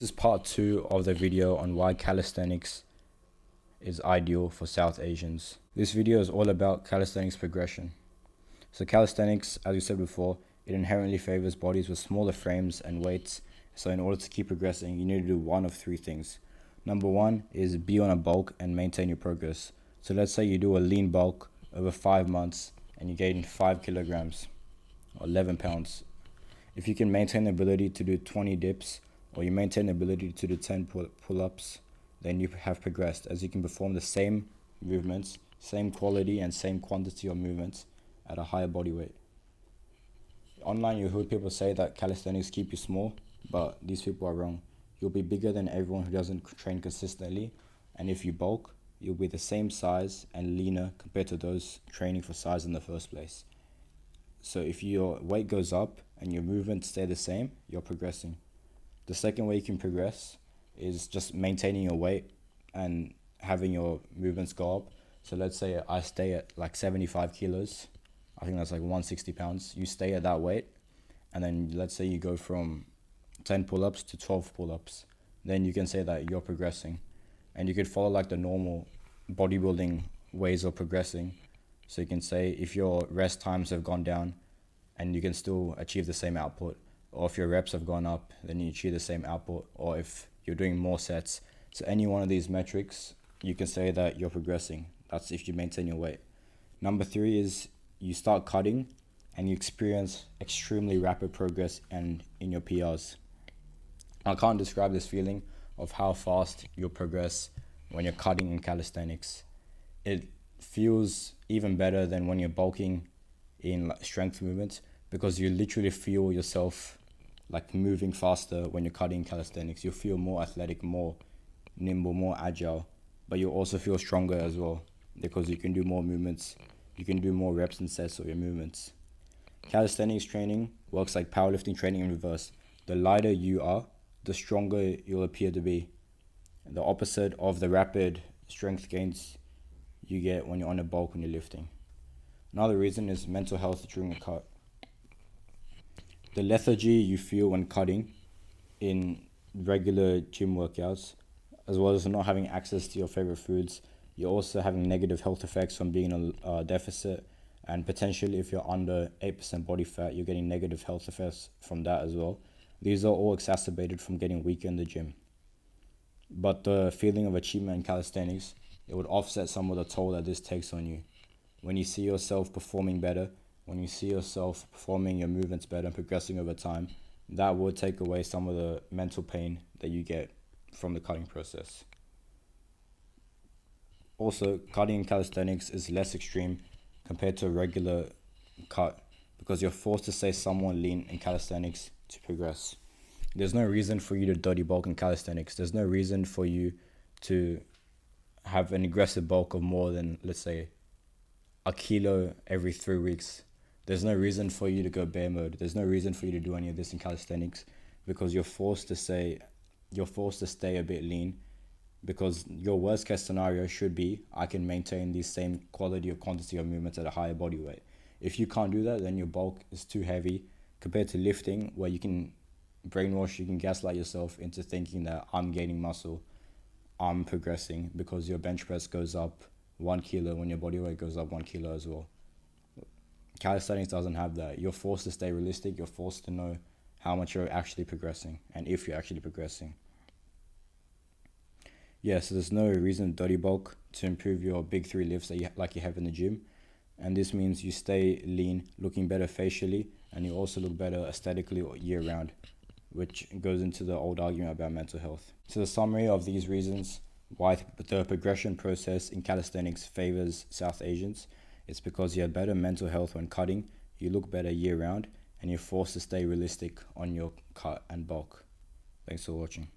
This is part 2 of the video on why calisthenics is ideal for South Asians. This video is all about calisthenics progression. So calisthenics, as we said before, it inherently favors bodies with smaller frames and weights. So in order to keep progressing, you need to do one of three things. Number one is be on a bulk and maintain your progress. So let's say you do a lean bulk over 5 months and you gain 5 kilograms or 11 pounds. If you can maintain the ability to do 20 dips, or you maintain the ability to do 10 pull-ups, then you have progressed, as you can perform the same movements, same quality and same quantity of movements at a higher body weight. Online, you heard people say that calisthenics keep you small, but these people are wrong. You'll be bigger than everyone who doesn't train consistently, and if you bulk, you'll be the same size and leaner compared to those training for size in the first place. So if your weight goes up and your movements stay the same, you're progressing. The second way you can progress is just maintaining your weight and having your movements go up. So let's say I stay at like 75 kilos. I think that's like 160 pounds. You stay at that weight, and then let's say you go from 10 pull-ups to 12 pull-ups. Then you can say that you're progressing. And you could follow like the normal bodybuilding ways of progressing. So you can say if your rest times have gone down and you can still achieve the same output, or if your reps have gone up, then you achieve the same output, or if you're doing more sets. So any one of these metrics, you can say that you're progressing. That's if you maintain your weight. Number 3 is you start cutting and you experience extremely rapid progress and in your PRs. I can't describe this feeling of how fast you'll progress when you're cutting in calisthenics. It feels even better than when you're bulking in strength movements, because you literally feel yourself like moving faster when you're cutting calisthenics. You feel more athletic, more nimble, more agile, but you also feel stronger as well because you can do more movements. You can do more reps and sets of your movements. Calisthenics training works like powerlifting training in reverse. The lighter you are, the stronger you'll appear to be. The opposite of the rapid strength gains you get when you're on a bulk when you're lifting. Another reason is mental health during a cut. The lethargy you feel when cutting in regular gym workouts, as well as not having access to your favorite foods, you're also having negative health effects from being in a deficit, and potentially if you're under 8% body fat, you're getting negative health effects from that as well. These are all exacerbated from getting weaker in the gym. But the feeling of achievement in calisthenics, it would offset some of the toll that this takes on you. When you see yourself performing better, when you see yourself performing your movements better and progressing over time, that will take away some of the mental pain that you get from the cutting process. Also, cutting in calisthenics is less extreme compared to a regular cut because you're forced to stay somewhat lean in calisthenics to progress. There's no reason for you to dirty bulk in calisthenics. There's no reason for you to have an aggressive bulk of more than, let's say, a kilo every 3 weeks. There's no reason for you to go bear mode. There's no reason for you to do any of this in calisthenics because you're forced to stay a bit lean, because your worst case scenario should be I can maintain the same quality or quantity of movements at a higher body weight. If you can't do that, then your bulk is too heavy compared to lifting, where you can brainwash, you can gaslight yourself into thinking that I'm gaining muscle, I'm progressing, because your bench press goes up 1 kilo when your body weight goes up 1 kilo as well. Calisthenics doesn't have that. You're forced to stay realistic. You're forced to know how much you're actually progressing and if you're actually progressing. Yeah, so there's no reason to dirty bulk to improve your big 3 lifts that you have in the gym. And this means you stay lean, looking better facially, and you also look better aesthetically year round, which goes into the old argument about mental health. So the summary of these reasons why the progression process in calisthenics favors South Asians, it's because you have better mental health when cutting, you look better year round, and you're forced to stay realistic on your cut and bulk. Thanks for watching.